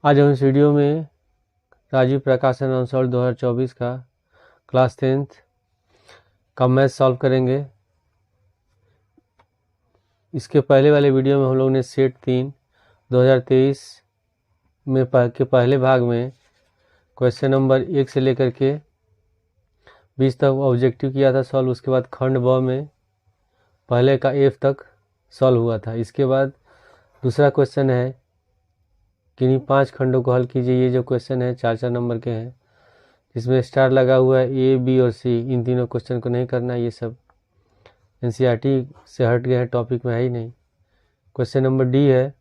आज हम इस वीडियो में राजीव प्रकाशन आंसर 2024 का क्लास 10th का मैथ सॉल्व करेंगे। इसके पहले वाले वीडियो में हम लोग ने सेट 3 2023 में के पहले भाग में क्वेश्चन नंबर 1 से लेकर के 20 तक ऑब्जेक्टिव किया था सॉल्व। उसके बाद खंड ब में पहले का F तक सॉल्व हुआ था। इसके बाद दूसरा क्वेश्चन है किन्हीं 5 खंडों को हल कीजिए। ये जो क्वेश्चन है 4-4 नंबर के हैं, जिसमें स्टार लगा हुआ है A, B और C। इन तीनों क्वेश्चन को नहीं करना, ये सब NCERT से हट गए हैं, टॉपिक में है ही नहीं। क्वेश्चन नंबर D है,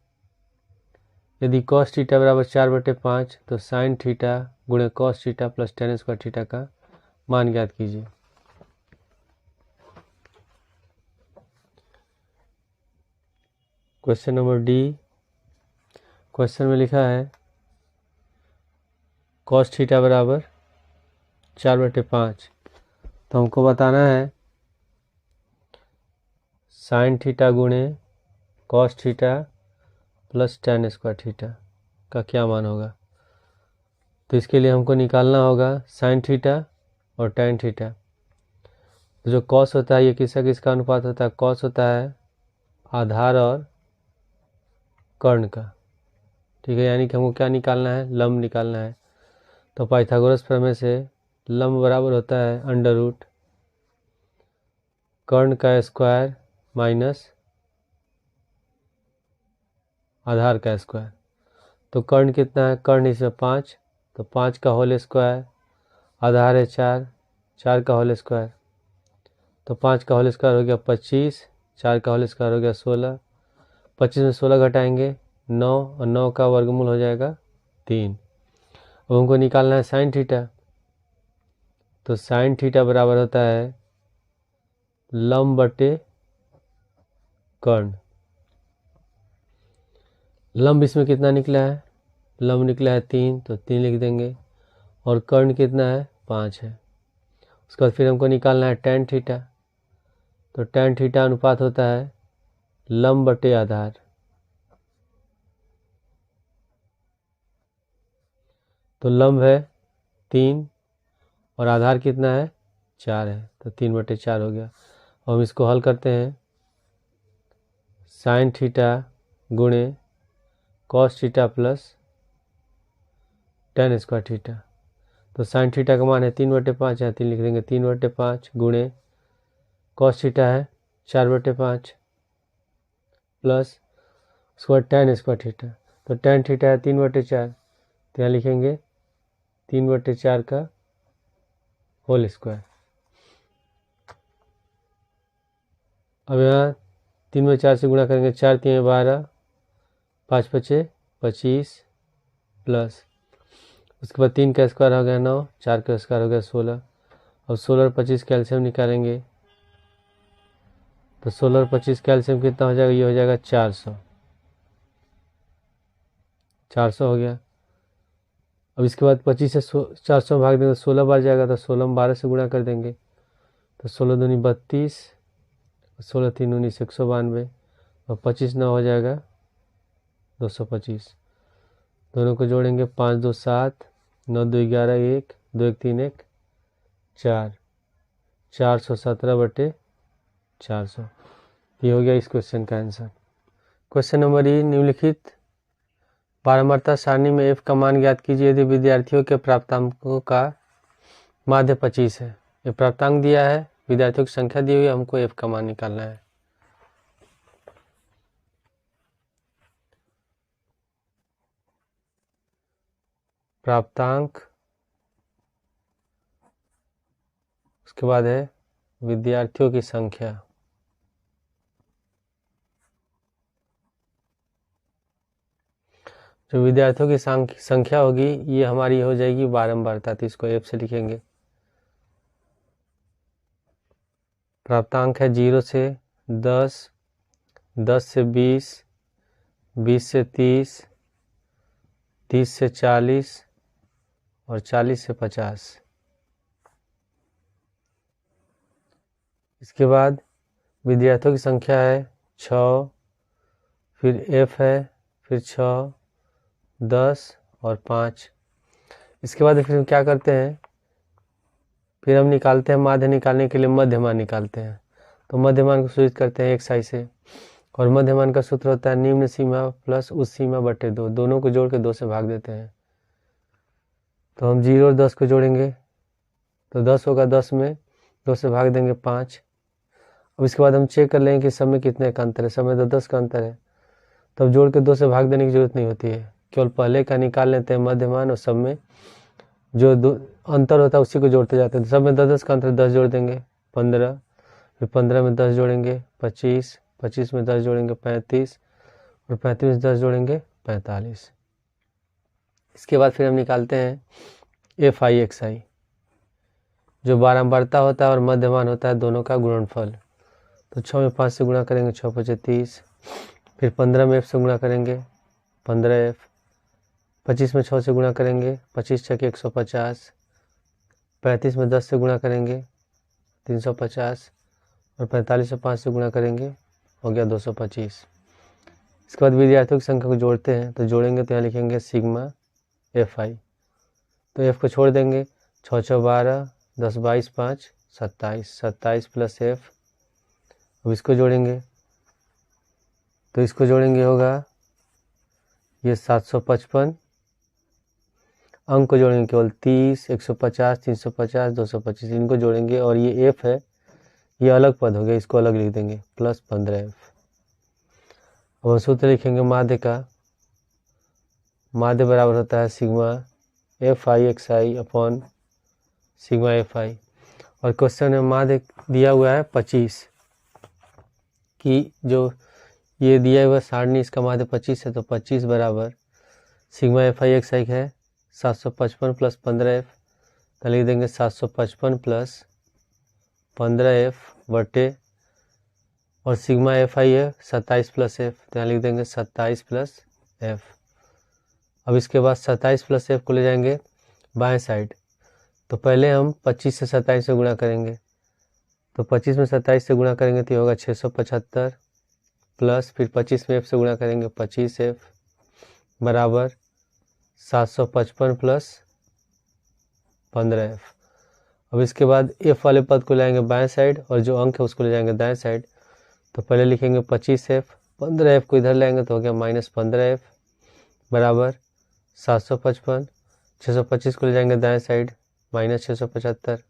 यदि cos थीटा बराबर 4/5 तो sin थीटा गुणे cos theta plus tan square theta का मान ज्ञात कीजिए। क्वेश्चन नंबर D, क्वेश्चन में लिखा है cos थीटा बराबर 4/5, तो हमको बताना है sin थीटा गुणे cos theta plus tan square theta का क्या मान होगा। तो इसके लिए हमको निकालना होगा sin थीटा और tan थीटा। तो जो cos होता है ये किसका किसका अनुपात होता है। cos होता है आधार और कर्ण का, ठीक है। यानी कि हमको क्या निकालना है, लंब निकालना है। तो पाइथागोरस प्रमेय से लंब बराबर होता है अंडर रूट कर्ण का स्क्वायर माइनस आधार का स्क्वायर। तो कर्ण कितना है, कर्ण इसमें 5, तो 5 का होल स्क्वायर, आधार है 4, 4 का होल स्क्वायर, तो 5 का होल स्क्वायर हो गया 25, 4 का होल स्क्वायर हो गया 16, 25 में 16 घटाएंगे 9 और 9 का वर्गमूल हो जाएगा 3। अब हमको निकालना है साइन थीटा। तो साइन थीटा बराबर होता है लंब बटे कर्ण। लंब इसमें कितना निकला है, लंब निकला है 3, तो 3 लिख देंगे। और कर्ण कितना है, 5 है। उसके बाद फिर हमको निकालना है tan थीटा। तो tan थीटा अनुपात होता है लंब बटे आधार। तो लंब है 3 और आधार कितना है, 4 है, तो 3/4 हो गया। और हम इसको हल करते हैं, साइन थीटा गुणे cos theta plus tan square theta. तो साइन थीटा का मान है 3/5 है, 3 लिख देंगे। 3/5 गुणे कॉस थीटा है 4/5 प्लस उसके बाद tan स्क्वायर थीटा। तो tan थीटा है 3/4, तो यहाँ लिखेंगे 3/4 का होल स्क्वायर। अब यहाँ 3/4 से गुणा करेंगे, 4 3 12, 5 5 25 प्लस उसके बाद 3 का स्क्वायर हो गया 9, 4 का स्क्वायर हो गया 16। अब 16 और 25 कैल्शियम निकालेंगे, तो 16 और 25 कैल्शियम कितना हो जाएगा, ये हो जाएगा 400। 400 हो गया। अब इसके बाद 25 से 400 भाग देंगे, 16 बार जाएगा, तो 16 में 12 से गुणा कर देंगे, तो 16 दूनी 32, 16 3 19 192 और 25 9 हो जाएगा 225। दोनों को जोड़ेंगे, 5 2 7, 9 2 11 1, 2 1 3 1 4, 417/400। ये हो गया इस क्वेश्चन का आंसर। क्वेश्चन नंबर ई, निम्नलिखित बारंबारता सारणी में f का मान ज्ञात कीजिए यदि विद्यार्थियों के प्राप्तांकों का माध्य 25 है। ये प्राप्तांक दिया है, विद्यार्थियों की संख्या दी हुई है, हमको f का मान निकालना है। प्राप्तांक, उसके बाद है विद्यार्थियों की संख्या। जो विद्यार्थियों की संख्या होगी ये हमारी हो जाएगी बारंबारता, तो इसको f से लिखेंगे। प्राप्तांक है 0 से 10, 10 से 20, 20 से 30, 30 से 40 और 40 से 50। इसके बाद विद्यार्थियों की संख्या है 6, फिर f है, फिर 6, 10 और 5। इसके बाद फिर हम क्या करते हैं, फिर हम निकालते हैं माध्य निकालने के लिए मध्यमान निकालते हैं। तो मध्यमान को सूचित करते हैं xi से, और मध्यमान का सूत्र होता है निम्न सीमा प्लस उस सीमा बटे 2, दोनों को जोड़ के 2 से भाग देते हैं। तो हम 0 और 10 को जोड़ेंगे तो 10 होगा, 10 में 2 से भाग देंगे 5। अब इसके बाद हम चेक कर लेंगे कि सब में कितने का अंतर है, सब में तो 10 का अंतर है, तब जोड़ के 2 से भाग देने की जरूरत नहीं होती है, केवल पहले का निकाल लेते हैं मध्यमान और सब में जो अंतर होता है उसी को जोड़ते जाते हैं। तो सब में 10 का अंतर, 10 जोड़ देंगे 15, फिर 15 में 10 जोड़ेंगे 25, 25 में 10 जोड़ेंगे 35, और 35 में 10 जोड़ेंगे 45। इसके बाद फिर हम निकालते हैं FI जो बारंबारता होता है और मध्यमान होता है, दोनों का गुणनफल। तो 6 में 5 से गुणा करेंगे 6 5 30, फिर 15 में F से गुणा करेंगे 15F, 25 में 6 से गुणा करेंगे 25 6 150, 35 में 10 से गुणा करेंगे 350, और 45 में 5 से गुणा करेंगे हो गया 225। इसके बाद विद्यार्थियों की संख्या को जोड़ते हैं, तो जोड़ेंगे तो यहाँ लिखेंगे सिग्मा FI। तो F को छोड़ देंगे, 6 6 12, 10 22 5 27, 27 प्लस F। अब इसको जोड़ेंगे तो इसको जोड़ेंगे होगा ये 755, अंक को जोड़ेंगे केवल 30, 150, 350, 225, इनको जोड़ेंगे, और ये F है ये अलग पद हो गया, इसको अलग लिख देंगे प्लस 15F। अब सूत्र लिखेंगे माध्य का, माध्य बराबर होता है sigma FI upon sigma FI। और क्वेश्चन में माध्य दिया हुआ है 25 कि जो ये दिया हुआ सारणी इसका माध्य 25 है, तो 25 बराबर सिग्मा FI है 755 प्लस 15F, तो लिख देंगे 755 प्लस 15F बटे, और सिग्मा FI है 27 प्लस F, तो यहाँ लिख देंगे 27 प्लस F। अब इसके बाद 27 प्लस F को ले जाएंगे बाएं साइड, तो पहले हम 25 से 27 से गुणा करेंगे, तो 25 में 27 से गुणा करेंगे तो ये होगा 675 प्लस, फिर 25 में F से गुणा करेंगे 25F बराबर 755 प्लस 15F। अब इसके बाद F वाले पद को लाएंगे बाएं साइड, और जो अंक है उसको ले जाएंगे दाएं साइड। तो पहले लिखेंगे 25F, 15F को इधर लाएंगे तो हो गया माइनस 15F बराबर 755, 625 को ले जाएंगे दाएं साइड माइनस 675,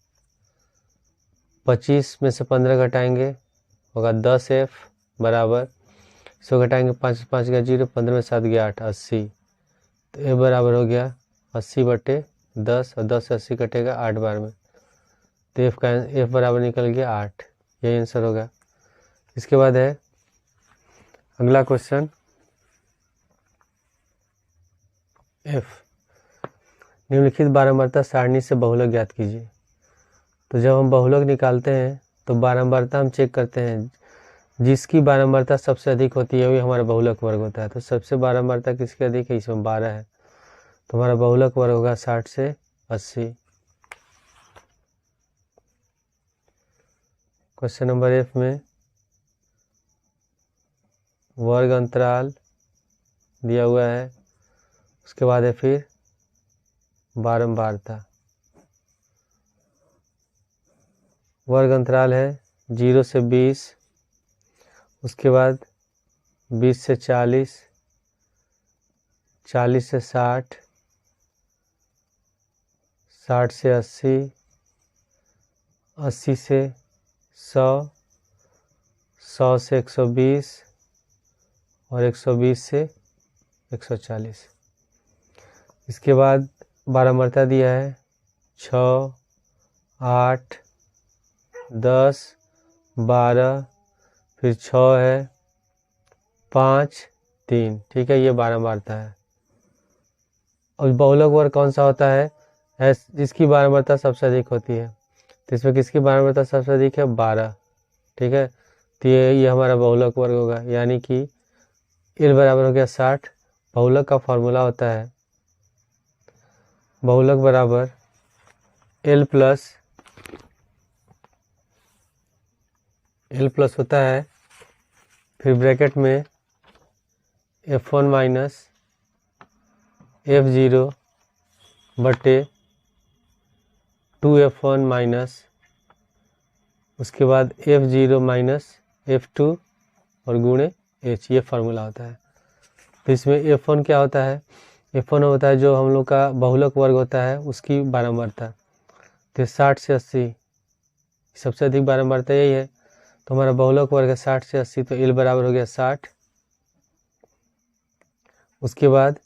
25 में से 15 घटाएंगे होगा 10F बराबर, इसको घटाएंगे 5 5 गया 0, 15 में 7 गया 8, 80। तो F बराबर हो गया 80 बटे 10, और 10 से 80 कटेगा 8 बार में, तो F बराबर निकल गया 8, यही आंसर होगा। इसके बाद है अगला क्वेश्चन F, निम्नलिखित बारंबारता सारणी से बहुलक ज्ञात कीजिए। तो जब हम बहुलक निकालते हैं तो बारंबारता हम चेक करते हैं, जिसकी बारंबारता सबसे अधिक होती है वही हमारा बहुलक वर्ग होता है। तो सबसे बारंबारता किसकी अधिक है, इसमें 12 है, तो हमारा बहुलक वर्ग होगा 60 से 80। क्वेश्चन नंबर F में वर्ग अंतराल दिया हुआ है, उसके बाद है फिर बारंबारता। वर्ग अंतराल है 0 से 20, उसके बाद 20 से 40, 40 से 60, 60 से 80, 80 से 100, 100 से 120, और 120 से 140। इसके बाद बारंबारता दिया है 6, 8, 10, 12, फिर 6 है 5, 3, ठीक है, ये बारंबारता है। और बहुलक वर्ग कौन सा होता है, जिसकी बारंबारता सबसे अधिक होती है। तो इसमें किसकी बारंबारता सबसे अधिक है, 12, ठीक है, तो ये हमारा बहुलक वर्ग होगा, यानी कि L बराबर हो गया 60। बहुलक का फॉर्मूला होता है बहुलक बराबर L प्लस होता है, फिर ब्रैकेट में F1 माइनस F0 बटे 2F1 माइनस, उसके बाद F0 माइनस F2 और गुणे H, ये फार्मूला होता है। तो इसमें F1 क्या होता है, F1 होता है जो हम लोग का बहुलक वर्ग होता है उसकी बारंबारता। तो 60 से 80 सबसे अधिक बारंबारता यही है, तो हमारा बहुलक वर्ग है 60 से 80, तो L बराबर हो गया 60। उसके बाद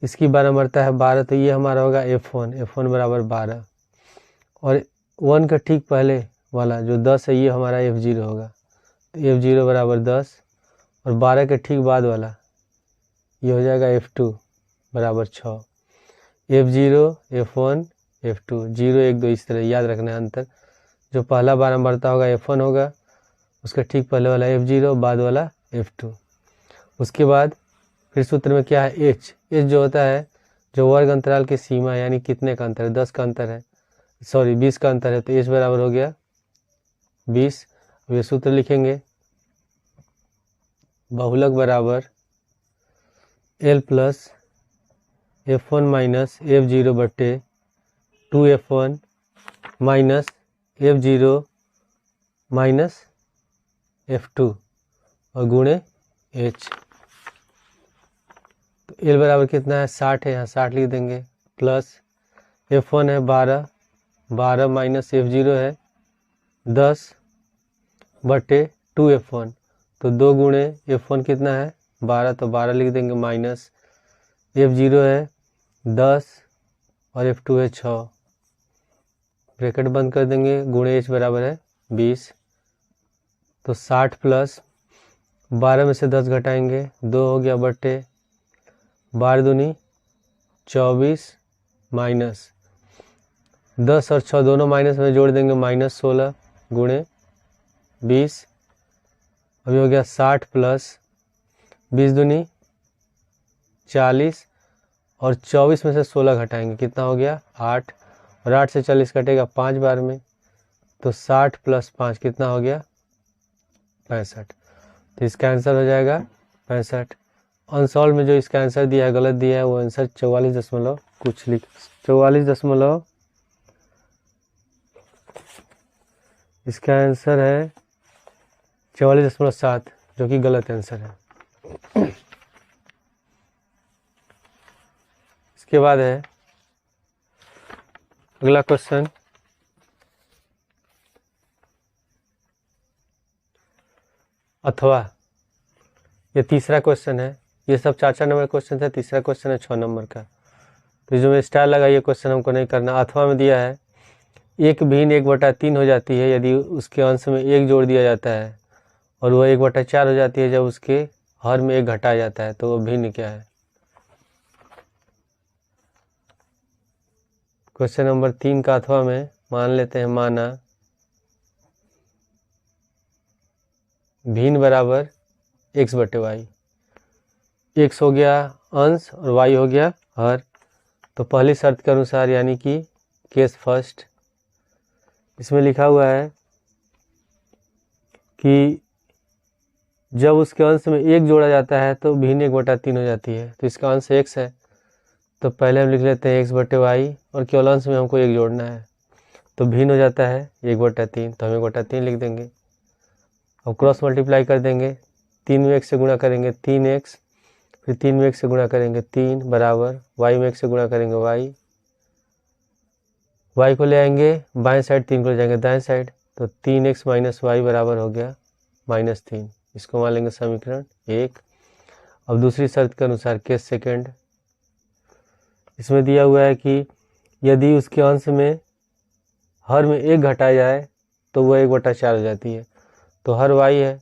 इसकी बारंबारता है 12, तो ये हमारा होगा F1 बराबर 12, और 1 का ठीक पहले वाला जो 10 है ये हमारा F0 होगा, तो F0 बराबर 10, और 12 के ठीक बाद वाला ये हो जाएगा F2 बराबर 6। F0 F1 F2 0 1 2 इस तरह याद रखना है अंतर। जो पहला बारंबारता होगा F1 होगा, उसका ठीक पहले वाला F0, बाद वाला F2। उसके बाद फिर सूत्र में क्या है, H जो होता है जो वर्ग अंतराल की सीमा, यानी कितने का अंतर है, 10 का अंतर है, सॉरी 20 का अंतर है, तो H बराबर हो गया 20। अब ये सूत्र लिखेंगे, बहुलक बराबर L plus F1 minus F0 बटे 2F1 minus F0 minus F2 और गुणे H। तो L बराबर कितना है, 60 है, यहाँ 60 लिख देंगे, प्लस F1 है 12 माइनस F0 है 10 बटे 2F1, तो 2 गुणे F1 कितना है 12, तो 12 लिख देंगे, माइनस F0 है 10 और F2 है 6, ब्रैकेट बंद कर देंगे, गुणे H बराबर है 20। तो 60 प्लस 12 में से 10 घटाएंगे, 2 हो गया बटे 12 दूनी 24 माइनस 10 और 6 दोनों माइनस में जोड़ देंगे, माइनस 16 गुणे 20। अभी हो गया 60 प्लस 20 दूनी 40 और 24 में से 16 घटाएंगे, कितना हो गया 8, और 8 से 40 कटेगा 5 बार में, तो 60 प्लस 5 कितना हो गया 65। तो इसका आंसर हो जाएगा 65। अनसॉल्व में जो इसका आंसर दिया है, गलत दिया है, वो आंसर 44 दशमलव कुछ 44 दशमलव, इसका आंसर है 44.7, जो कि गलत आंसर है। इसके बाद है अगला क्वेश्चन, अथवा, ये तीसरा क्वेश्चन है, ये सब 4 नंबर क्वेश्चन है, तीसरा क्वेश्चन है 6 नंबर का। तो जो में स्टार लगा ये क्वेश्चन हमको नहीं करना। अथवा में दिया है 1 भिन्न 1/3 हो जाती है यदि उसके अंश में 1 जोड़ दिया जाता है, और वह 1/4 हो जाती है जब उसके हर में 1 घटाया जाता है, तो वो भिन्न क्या है। क्वेश्चन नंबर 3 का अथवा में मान लेते हैं, माना भिन्न बराबर x बटे वाई, x हो गया अंश और y हो गया हर। तो पहली शर्त के अनुसार, यानी कि केस फर्स्ट, इसमें लिखा हुआ है कि जब उसके अंश में 1 जोड़ा जाता है तो भिन्न 1/3 हो जाती है, तो इसका अंश x है, तो पहले हम लिख लेते हैं x बटे वाई, और केवल अंश में हमको 1 जोड़ना है, तो भिन्न हो जाता है 1/3, तो हम 1/3 लिख देंगे। अब क्रॉस मल्टीप्लाई कर देंगे, 3 में 1 से गुणा करेंगे 3x, फिर 3 में 1 से गुणा करेंगे 3 बराबर y में 1 से गुणा करेंगे y को ले आएंगे बाएं साइड, 3 को ले जाएंगे दाएं साइड, तो 3x माइनस वाई बराबर हो गया -3। इसको मान लेंगे समीकरण 1। अब दूसरी शर्त के अनुसार केस सेकेंड, इसमें दिया हुआ है कि यदि उसके अंश में हर में 1 घटाया जाए तो वह 1/4 हो जाती है, तो हर y है,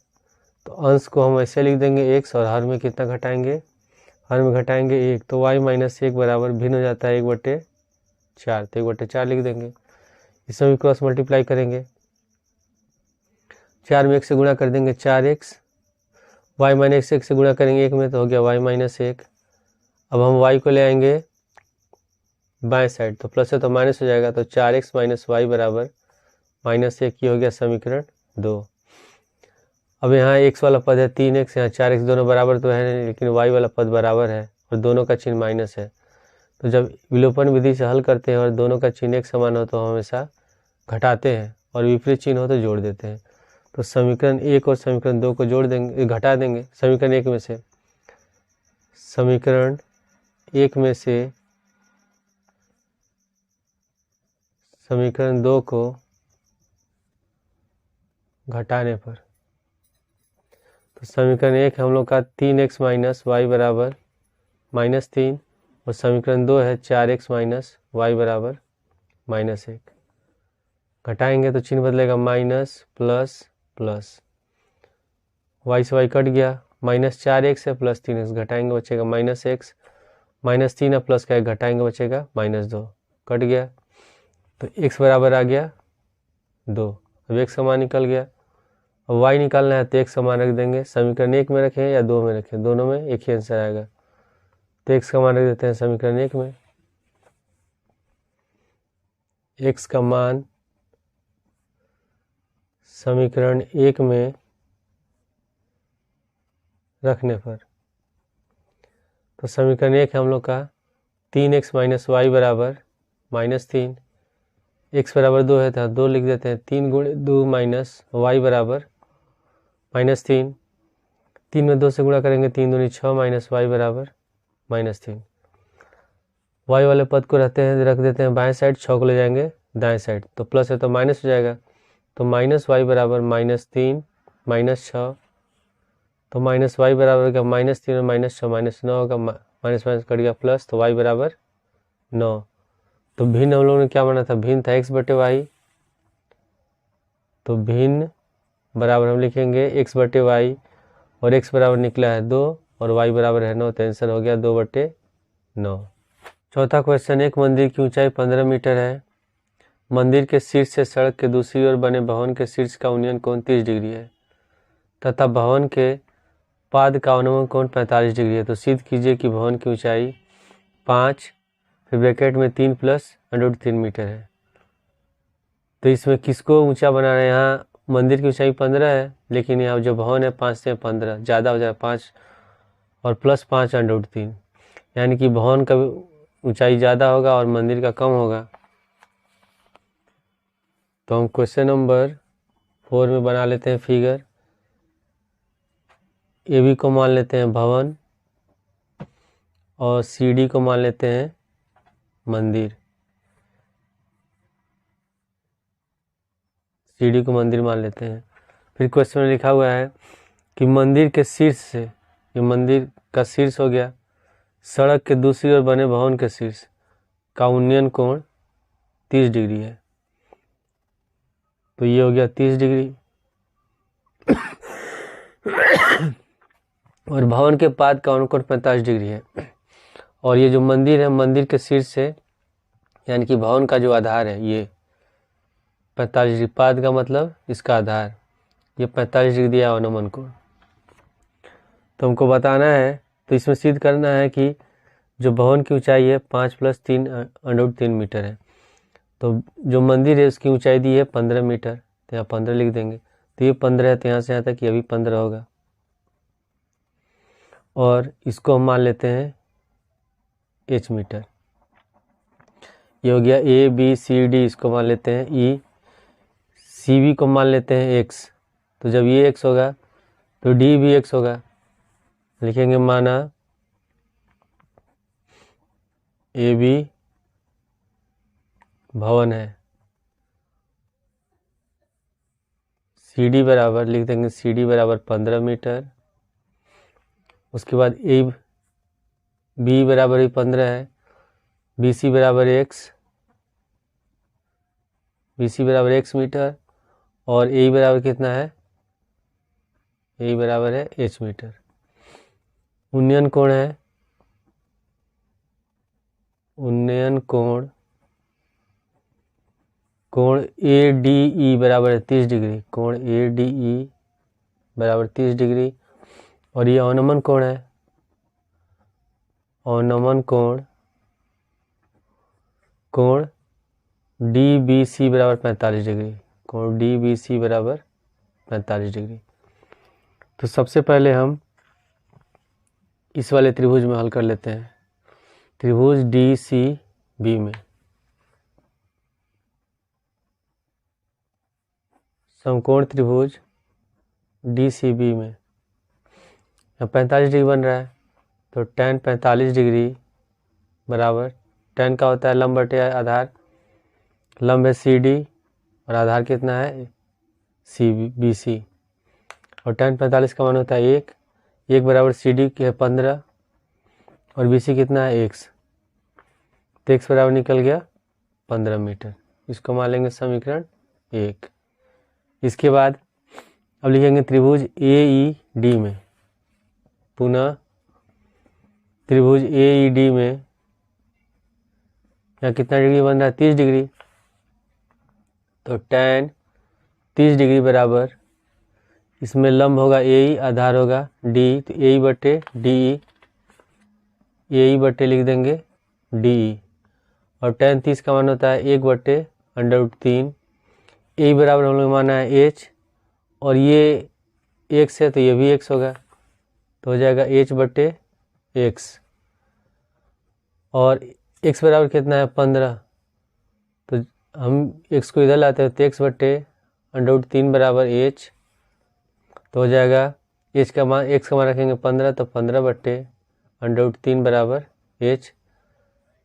तो अंश को हम ऐसे लिख देंगे x, और हर में कितना घटाएंगे, हर में घटाएंगे 1, तो y माइनस 1 बराबर भिन्न हो जाता है 1/4, तो 1/4 लिख देंगे। इसमें भी क्रॉस मल्टीप्लाई करेंगे, 4 में 1 से गुणा कर देंगे 4x, y माइनस 1 से गुणा करेंगे 1 में, तो हो गया y माइनस 1। अब हम y को ले आएंगे बाएं साइड, तो प्लस है तो माइनस हो जाएगा, तो 4x माइनस वाई बराबर -1, ये हो गया समीकरण 2। अब यहाँ x वाला पद है 3x, यहाँ 4x, दोनों बराबर तो है नहीं, लेकिन y वाला पद बराबर है और दोनों का चिन्ह माइनस है, तो जब विलोपन विधि से हल करते हैं और दोनों का चिन्ह एक समान हो तो हमेशा घटाते हैं और विपरीत चिन्ह हो तो जोड़ देते हैं। तो समीकरण 1 और समीकरण 2 को जोड़ देंगे, घटा देंगे। समीकरण 1 में से समीकरण 2 को घटाने पर तो समीकरण 1 हम लोग का 3x माइनस वाई बराबर -3 और समीकरण 2 है 4x माइनस वाई बराबर -1। घटाएंगे तो चिन्ह बदलेगा माइनस प्लस प्लस, वाई से वाई कट गया, -4x है प्लस 3x, घटाएंगे बचेगा -x, -3 है प्लस का 1 घटाएंगे बचेगा -2, कट गया तो x बराबर आ गया 2। अब x समान निकल गया। अब y निकालना है तो x समान रख देंगे। समीकरण 1 में रखें या 2 में रखें, दोनों में एक ही आंसर आएगा। तो x का मान रख देते हैं समीकरण 1 में। x का मान समीकरण 1 में रखने पर तो समीकरण 1 हम लोग का 3x माइनस वाई बराबर -3, x बराबर 2 है तो 2 लिख देते हैं। 3 गुणे 2 माइनस वाई बराबर -3, 3 में 2 से गुणा करेंगे 3 दूनी 6 माइनस वाई बराबर -3। वाई वाले पद को रख देते हैं बाएं साइड, 6 को ले जाएंगे दाएं साइड, तो प्लस है तो माइनस हो जाएगा। तो माइनस वाई बराबर -3 -6, तो माइनस वाई बराबर क्या -3 और -6 -9 होगा, माइनस माइनस कट गया प्लस, तो वाई बराबर 9। तो भिन्न हम लोगों ने क्या माना था, भिन्न था x बटे वाई, तो भिन्न बराबर हम लिखेंगे x बटे वाई और x बराबर निकला है 2 और y बराबर है 9, तो आंसर हो गया 2/9। चौथा क्वेश्चन, एक मंदिर की ऊंचाई 15 मीटर है। मंदिर के शीर्ष से सड़क के दूसरी ओर बने भवन के शीर्ष का उन्नयन कोण 30 डिग्री है तथा भवन के पाद का अवनमन कोण 45 डिग्री है। तो सिद्ध कीजिए कि भवन की ऊंचाई 5 फिर ब्रैकेट में 3 प्लस √3 मीटर है। तो इसमें किसको ऊंचा बना रहे हैं, यहाँ मंदिर की ऊंचाई 15 है, लेकिन यहाँ जो भवन है 5 से 15 ज़्यादा हो जाए 5 और प्लस 5 √3, यानी कि भवन का ऊंचाई ज़्यादा होगा और मंदिर का कम होगा। तो हम क्वेश्चन नंबर 4 में बना लेते हैं फिगर। AB को मान लेते हैं भवन और CD को मान लेते हैं मंदिर, CD को मंदिर मान लेते हैं। फिर क्वेश्चन में लिखा हुआ है कि मंदिर के शीर्ष से, ये मंदिर का शीर्ष हो गया, सड़क के दूसरी ओर बने भवन के शीर्ष का उन्नयन कोण 30 डिग्री है। तो ये हो गया 30 डिग्री और भवन के पाद का अनुकोण 45 डिग्री है। और ये जो मंदिर है, मंदिर के शीर्ष से यानी कि भवन का जो आधार है ये 45 डिग्री, पाद का मतलब इसका आधार, ये 45 डिग्री दिया अवनमन कोण। तो हमको बताना है, तो इसमें सिद्ध करना है कि जो भवन की ऊंचाई है 5 + 3 √3 मीटर है। तो जो मंदिर है उसकी ऊंचाई दी है 15 मीटर, तो यहाँ 15 लिख देंगे। तो ये 15 है तो यहाँ से यहाँ तक ये भी 15 होगा। और इसको हम मान लेते हैं h मीटर। ये हो गया ABCD, इसको मान लेते हैं E, CB को मान लेते हैं x। तो जब ये x होगा तो D भी x होगा, लिखेंगे माना AB भवन है, CD बराबर लिख देंगे CD बराबर 15 मीटर। उसके बाद B बराबर ही 15 है, BC बराबर x मीटर और A बराबर कितना है, A बराबर है h मीटर। उन्नयन कोण है, उन्नयन कोण ADE बराबर है 30 डिग्री, कोण ADE बराबर 30 डिग्री। और ये अवनमन कोण है, अवनमन कोण DBC बराबर 45 डिग्री, कोण DBC बराबर 45 डिग्री। तो सबसे पहले हम इस वाले त्रिभुज में हल कर लेते हैं। त्रिभुज डी सी बी में, समकोण त्रिभुज डी सी बी में 45 डिग्री बन रहा है, तो tan 45 डिग्री बराबर, tan का होता है लंब बटे आधार, लंब है सी डी और आधार कितना है सी बी सी, और tan 45 का मान होता है 1 बराबर सी डी के 15 और बी सी कितना है x, तो x बराबर निकल गया 15 मीटर। इसको मान लेंगे समीकरण 1। इसके बाद अब लिखेंगे त्रिभुज ए ई डी में, पुनः त्रिभुज ए ई डी में यहाँ कितना डिग्री बन रहा है 30 डिग्री, तो tan 30 डिग्री बराबर, इसमें लंब होगा ए ई, आधार होगा डी, तो ए ई बटे डी ई, ए ई बटे लिख देंगे डी ई, और tan 30 का मान होता है 1/√3, ए बराबर हम लोग माना है h, और ये x है तो ये भी x होगा, तो हो जाएगा h/x, और x बराबर कितना है 15, तो हम x को इधर लाते हैं तो x/√3 बराबर h, तो हो जाएगा h का मान, x का मान रखेंगे 15, तो 15/√3 बराबर h,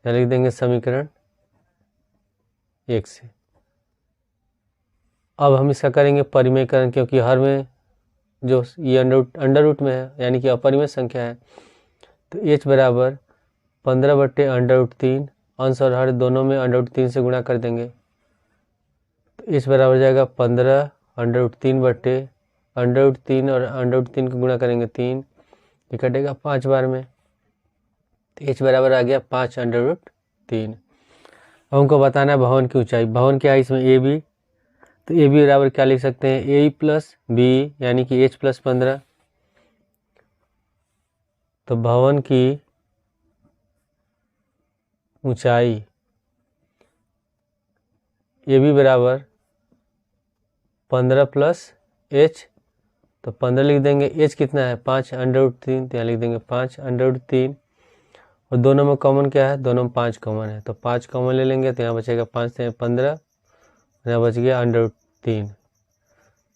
यहाँ लिख देंगे समीकरण 1 से। अब हम इसका करेंगे परिमेयकरण, क्योंकि हर में जो ये अंडर रूट में है यानी कि अपरिमेय संख्या है, तो h बराबर 15/√3, अंश और हर दोनों में √3 से गुणा कर देंगे, तो h बराबर जाएगा 15/√3 बटे √3 और √3 को गुणा करेंगे 3, ये कटेगा 5 बार में, तो h बराबर आ गया 5/√3। अब हमको बताना है भवन की ऊंचाई, भवन क्या है इसमें ए बी, तो ए बी बराबर क्या लिख सकते हैं ए प्लस बी यानी कि h + 15, तो भवन की ऊंचाई ए बी बराबर 15 + h, तो 15 लिख देंगे, h कितना है 5/√3, तो यहाँ लिख देंगे 5/√3, और दोनों में कॉमन क्या है, दोनों में 5 कॉमन है, तो 5 कॉमन ले लेंगे, तो यहाँ बचेगा 5 से 15, यहाँ बच गया √3।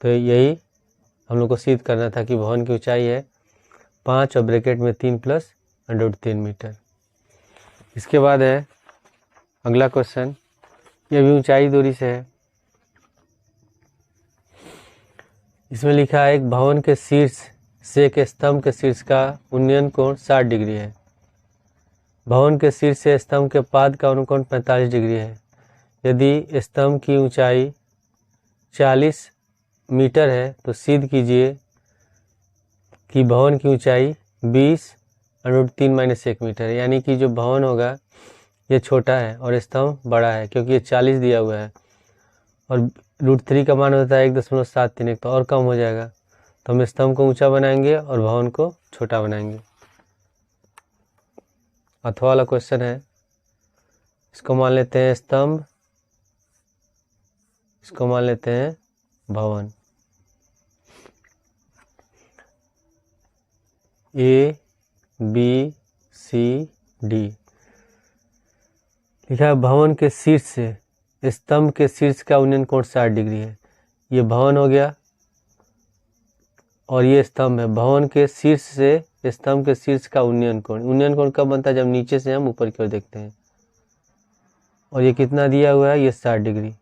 तो यही हम लोग को सिद्ध करना था कि भवन की ऊंचाई है 5 और ब्रैकेट में 3 + √3 मीटर। इसके बाद है अगला क्वेश्चन, यह भी ऊंचाई दूरी से है। इसमें लिखा है एक भवन के शीर्ष से एक स्तंभ के शीर्ष का उन्नयन कोण 60 डिग्री है, भवन के शीर्ष से स्तंभ के पाद का अनुकोण 45 डिग्री है। यदि स्तंभ की ऊंचाई 40 मीटर है तो सिद्ध कीजिए कि भवन की ऊंचाई 20√3 - 1 मीटर है, यानी कि जो भवन होगा ये छोटा है और स्तंभ बड़ा है, क्योंकि ये 40 दिया हुआ है और √3 का मान होता है 1.731, तो और कम हो जाएगा, तो हम स्तंभ को ऊंचा बनाएंगे और भवन को छोटा बनाएंगे। अथवा वाला क्वेश्चन है, इसको मान लेते हैं स्तंभ, इसको मान लेते हैं भवन। ए बी सी डी लिखा है भवन के शीर्ष से स्तंभ के शीर्ष का उन्नयन कोण 60 डिग्री है। ये भवन हो गया और ये स्तंभ है। भवन के शीर्ष से स्तंभ के शीर्ष का उन्नयन कोण कब बनता है, जब नीचे से हम ऊपर की ओर देखते हैं। और ये कितना दिया हुआ है, ये 60 डिग्री,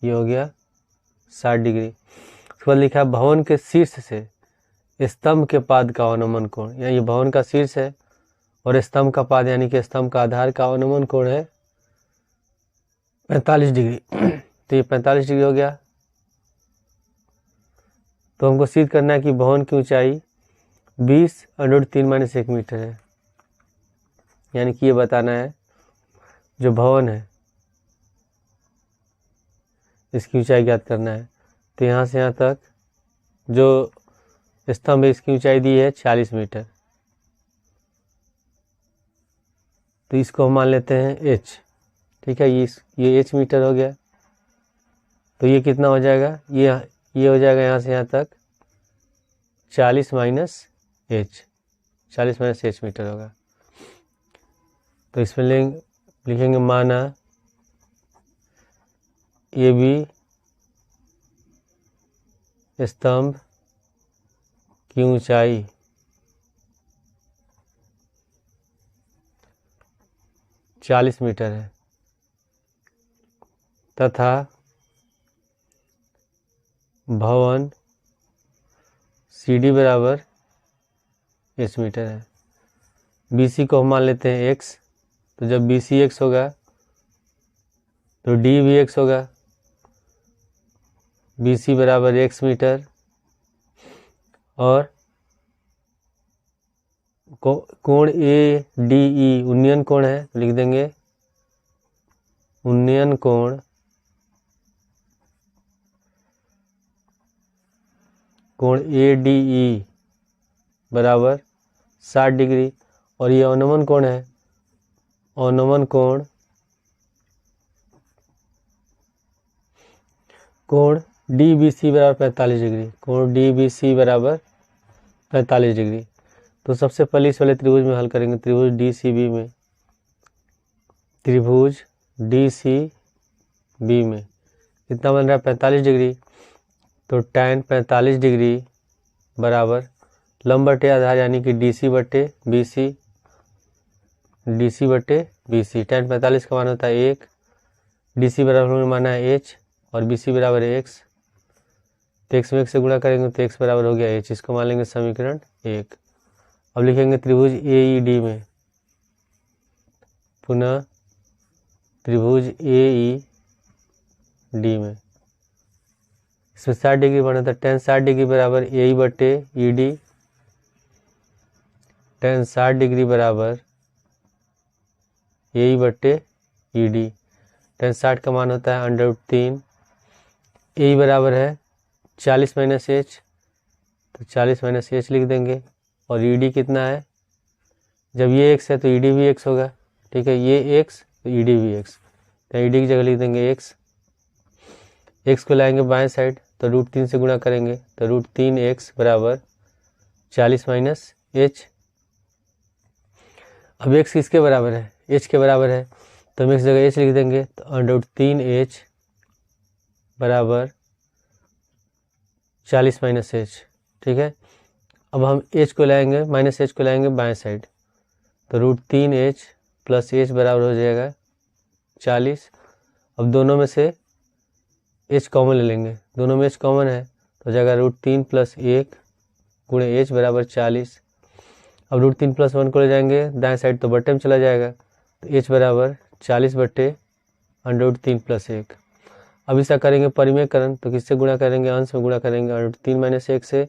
ये हो गया 60 डिग्री। उसके बाद लिखा है भवन के शीर्ष से स्तंभ के पाद का अवनमन कोण, यानी ये भवन का शीर्ष है और स्तंभ का पाद यानी कि स्तंभ का आधार का अवनमन कोण है 45 डिग्री। तो ये 45 डिग्री हो गया। तो हमको सिद्ध करना है कि भवन की ऊंचाई 20√3 - 1 मीटर है, यानी कि ये बताना है जो भवन है इसकी ऊंचाई ज्ञात करना है। तो यहाँ से यहाँ तक जो स्तंभ है इसकी ऊंचाई दी है 40 मीटर, तो इसको हम मान लेते हैं h, ठीक है। ये h मीटर हो गया। तो ये कितना हो जाएगा, ये हो जाएगा यहाँ से यहाँ तक 40 - h, 40 - h मीटर होगा। तो इसमें लिखेंगे माना AB स्तंभ की ऊंचाई 40 मीटर है तथा भवन CD बराबर h मीटर है। BC को हम मान लेते हैं x, तो जब BC x होगा तो D भी x होगा। BC बराबर x मीटर और कोण ADE उन्नयन कोण है, लिख देंगे उन्नयन कोण ADE बराबर 60 डिग्री। और ये अवनमन कोण है, अवनमन कोण DBC बराबर 45 डिग्री, कोण DBC बराबर 45 डिग्री। तो सबसे पहले इस वाले त्रिभुज में हल करेंगे, त्रिभुज DCB में, त्रिभुज DCB में कितना बन रहा है 45 डिग्री। तो tan 45 डिग्री बराबर लंब बटे आधार यानी कि DC बटे BC, tan 45 का मान होता है 1, DC बराबर माना है h और BC बराबर है x, तो x में 1 से गुणा करेंगे तो x बराबर हो गया h। इसको मान लेंगे समीकरण 1। अब लिखेंगे त्रिभुज AED में, पुनः त्रिभुज AED में इसमें 60 डिग्री बना था, tan 60 डिग्री बराबर AE बटे ED, tan 60 डिग्री बराबर AE बटे ED। tan 60 का मान होता है √3, AE बराबर है 40 माइनस h, तो 40 माइनस h लिख देंगे। और ED कितना है, जब ये x है तो ED भी x होगा, ठीक है, ये x तो ED भी x, तो ED की जगह लिख देंगे x को लाएंगे बाएं साइड तो √3 से गुणा करेंगे तो √3x बराबर 40 माइनस h। अब x किसके बराबर है, h के बराबर है, तो हम x जगह h लिख देंगे तो √3h बराबर 40 माइनस h, ठीक है। अब हम h को लाएंगे, माइनस h को लाएंगे बाएं साइड तो √3h प्लस h बराबर हो जाएगा 40। अब दोनों में से h कॉमन ले लेंगे, दोनों में h कॉमन है तो जाएगा √3 प्लस 1 गुणे h बराबर 40। अब √3 प्लस 1 को ले जाएंगे दाएं साइड तो बट्टे में चला जाएगा तो h बराबर 40 बट्टे √3 प्लस 1। अब इसका करेंगे परिमेयकरण, तो किससे गुणा करेंगे, अंश में गुणा करेंगे √3 माइनस 1 से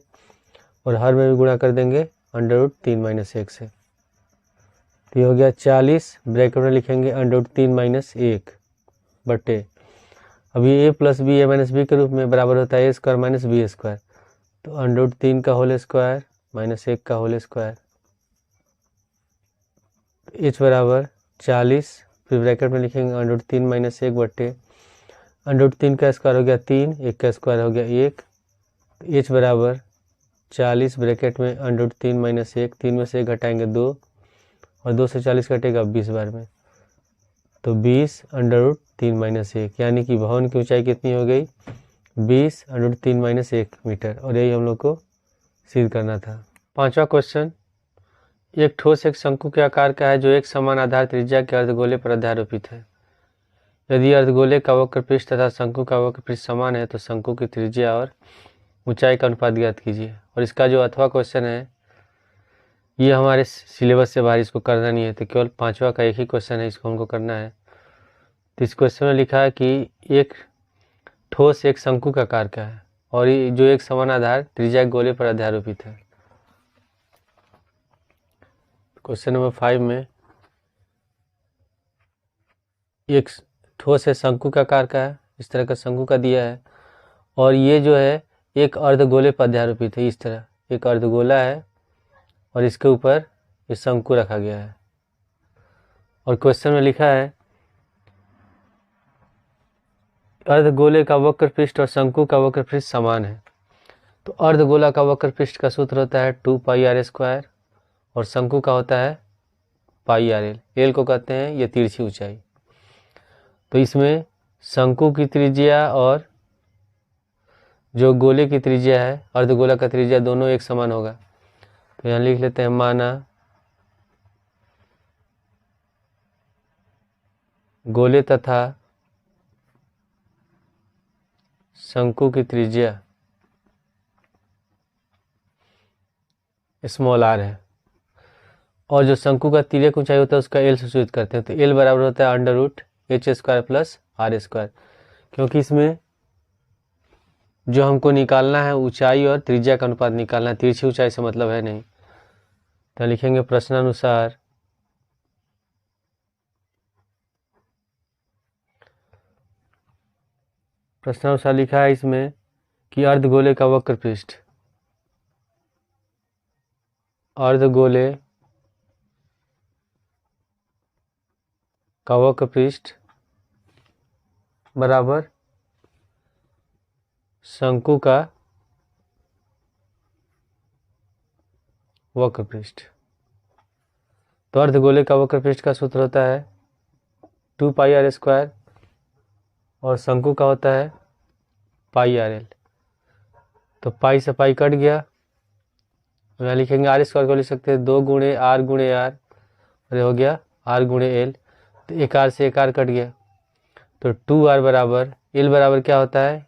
और हर में भी गुणा कर देंगे √3 माइनस 1 से। तो ये हो गया 40, ब्रैकेट में लिखेंगे √3 माइनस 1 बट्टे, अब ये a plus B A minus B के रूप में बराबर होता है a² माइनस बी², तो √3 का होल स्क्वायर माइनस 1 का होल स्क्वायर, h बराबर 40, फिर ब्रैकेट में लिखेंगे √3 माइनस 1 बट्टे √3 का स्क्वायर हो गया 3, 1 का स्क्वायर हो गया 1, तो h बराबर 40 ब्रैकेट में √3 माइनस 1, 3 में से 1 घटाएंगे 2 और 2 से 40 घटेगा 20 बार में, तो 20 √3 माइनस 1, यानी कि भवन की ऊंचाई कितनी हो गई 20 √3 माइनस 1 मीटर। और यही हम लोग को सिद्ध करना था। पांचवा क्वेश्चन, एक ठोस एक शंकु के आकार का है जो एक समान आधार त्रिज्या के अर्धगोले पर अध्यारोपित है। यदि अर्धगोले का वक्र पृष्ठ तथा शंकु का वक्र पृष्ठ समान है तो शंकु की त्रिज्या और ऊंचाई का अनुपात ज्ञात कीजिए। और इसका जो अथवा क्वेश्चन है ये हमारे सिलेबस से बाहर, इसको करना नहीं है, तो केवल पांचवा का एक ही क्वेश्चन है, इसको हमको करना है। तो इस क्वेश्चन में लिखा है कि एक ठोस एक शंकु का आकार का है और ये जो एक समान आधार त्रिज्या के गोले पर अध्यारोपित है। क्वेश्चन नंबर 5 में एक ठोस है शंकु का आकार का है, इस तरह का शंकु का दिया है और ये जो है एक अर्धगोले पर अध्यारोपित है। इस तरह एक अर्धगोला है और इसके ऊपर ये शंकु रखा गया है। और क्वेश्चन में लिखा है अर्धगोले का वक्र पृष्ठ और शंकु का वक्र पृष्ठ समान है। तो अर्धगोला का वक्र पृष्ठ का सूत्र होता है 2πr² और शंकु का होता है पाई आर एल। एल को कहते हैं ये तिरछी ऊंचाई। तो इसमें शंकु की त्रिज्या और जो गोले की त्रिज्या है, अर्धगोला का त्रिज्या, दोनों एक समान होगा। तो यहाँ लिख लेते हैं माना गोले तथा शंकु की त्रिज्या स्मॉल आर है, और जो शंकु का तिर्यक ऊंचाई होता है उसका एल से सूचित करते हैं। तो एल बराबर होता है under root H square plus R square, क्योंकि इसमें जो हमको निकालना है ऊंचाई और त्रिज्या का अनुपात निकालना है, तिरछी ऊंचाई से मतलब है नहीं। तो लिखेंगे प्रश्नानुसार लिखा है इसमें कि अर्धगोले का वक्र पृष्ठ, अर्धगोले का वक्र पृष्ठ बराबर शंकु का वक्र पृष्ठ। तो अर्धगोले का वक्र पृष्ठ का सूत्र होता है 2 पाई आर स्क्वायर और शंकु का होता है पाई आर एल। तो पाई से पाई कट गया, यहाँ लिखेंगे आर स्क्वायर को लिख सकते हैं 2 गुणे आर, और ये हो गया आर गुणे एल। तो एक आर से एक आर कट गया, तो 2r बराबर एल बराबर क्या होता है,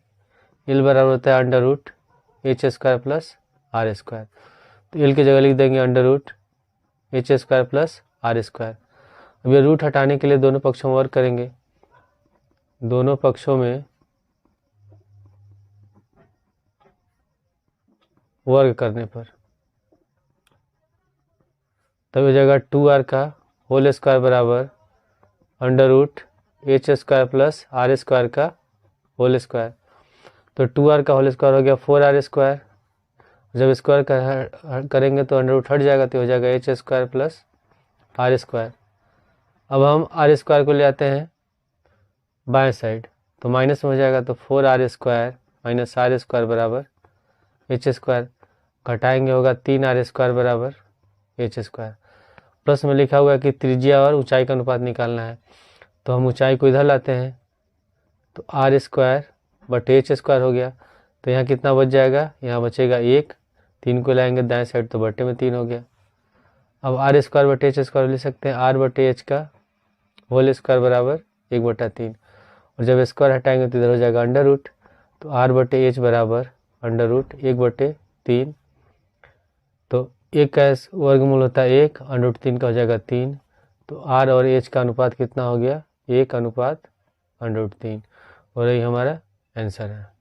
एल बराबर होता है under root H square plus R square. तो एल की जगह लिख देंगे under root H square plus R square. अब ये रूट हटाने के लिए दोनों पक्षों में वर्ग करेंगे, दोनों पक्षों में वर्ग करने पर तब हो जाएगा 2r का होल स्क्वायर बराबर under root H square plus R square का होल स्क्वायर। तो 2r का होल स्क्वायर हो गया 4r स्क्वायर, जब स्क्वायर करेंगे तो अंडर रूट हट जाएगा, तो हो जाएगा H square plus R square. अब हम आर स्क्वायर को ले आते हैं बाएं साइड, तो माइनस में हो जाएगा, तो 4r square minus R square बराबर एच स्क्वायर, घटाएंगे होगा 3r स्क्वायर बराबर एच स्क्वायर। प्रश्न में लिखा हुआ है कि त्रिज्या और ऊंचाई का अनुपात निकालना है, तो हम ऊंचाई को इधर लाते हैं, तो आर स्क्वायर बटे एच स्क्वायर हो गया। तो यहाँ कितना बच जाएगा, यहाँ बचेगा 1, 3 को लाएंगे दाएं साइड तो बटे में 3 हो गया। अब आर स्क्वायर बटे एच स्क्वायर ले सकते हैं, आर बटे एच का होल स्क्वायर बराबर 1/3, और जब स्क्वायर हटाएंगे तो इधर हो जाएगा अंडर रूट, तो आर बटे एच बराबर अंडर रूट 1/3। तो 1 का वर्गमूल होता है 1, अंडर रूट 3 का हो जाएगा 3। तो आर और एच का अनुपात कितना हो गया, 1 अनुपात अंडर रूट 3, और यही हमारा आंसर है।